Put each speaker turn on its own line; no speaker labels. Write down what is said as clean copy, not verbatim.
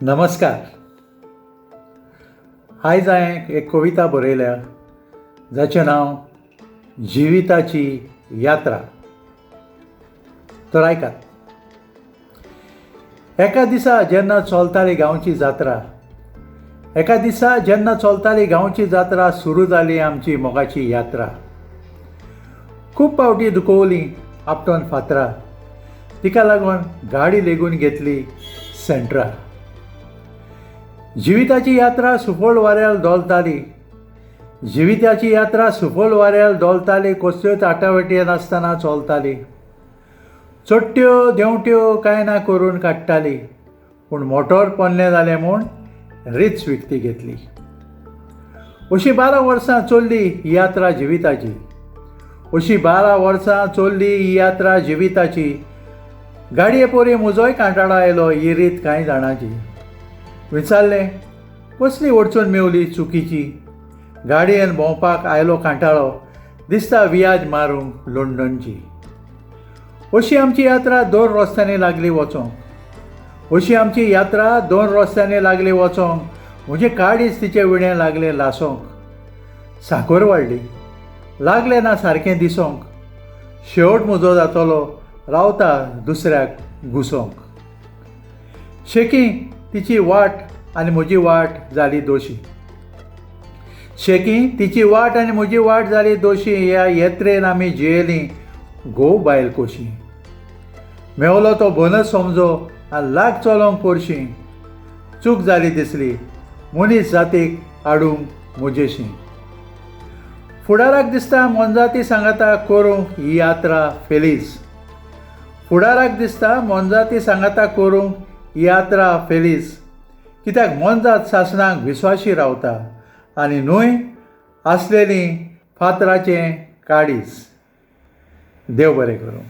नमस्कार. आयज हांवें एक कविता बरयल्या जाचें नांव जिविताची यात्रा. तर आयकात. एका दिसा जेन्ना चलताली गांवची जात्रा, एका दिसा जेन्ना चलताली गांवची जात्रा, सुरू जाली आमची मोगाची यात्रा. खूब पावटी दुखोवली आपटोन फातरां, तिका लागून गाडी लेगून घेतली सेंट्रा. जिविताची यात्रा सुफोल वाऱ्याल डोलताली, जिविताची यात्रा सुफोल वाऱ्याल डोलताली. कसल्योच आटावटी नासतना चलताली. चडट्यो देंवट्यो कांय ना करून काडटाली, पूण मोटोर पोन्नें जालें म्हूण रीच विकती घेतली. अशीं 12 वर्सां चल्ली ही यात्रा जिविताची. अशीं 12 वर्सां चल्ली ही यात्रा जिविताची. गाडये पोरी म्हजोय कांटाळो आयलो ही रीत कांय जाणांची. विचारलें कसली वडचून मेवली चुकीची. गाडयेन भोंवपाक आयलो कांटाळो, दिसता वियाज मारूंक लंडनची. अशी आमची यात्रा 2 रस्त्यांनी लागली वचोंक. अशी आमची यात्रा 2 रस्त्यांनी लागली वचोंक. म्हजे काडीच तिचे विणें लागलें लासोंक. साकर वाडली, लागलें ना सारकें दिसोंक. शेवट म्हजो जातलो रावता दुसऱ्याक घुसोंक. शेकी तिची वाट आनी म्हजी वाट जाली दोशी. शेकी तिची वाट आनी म्हजी वाट जाली दोशी. ह्या येत्रेन आमी जियेलीं घोव बायल कोशी. मेवलो तो बनस समजो आनी लाग चलोंक पोरशी. चूक जाली दिसली मनीस जातीक हाडूंक म्हजेशी. फुडाराक दिसता मोनजाती सांगाता करूंक ही यात्रा फेलीज. फुडाराक दिसता मोनजाती सांगाता करूंक ही यात्रा फेलीज. कित्याक मोनजात सासणाक विस्वाशी रावता आनी न्हूय आसलेलीं फातराचें काडीज. देव बरें करूं.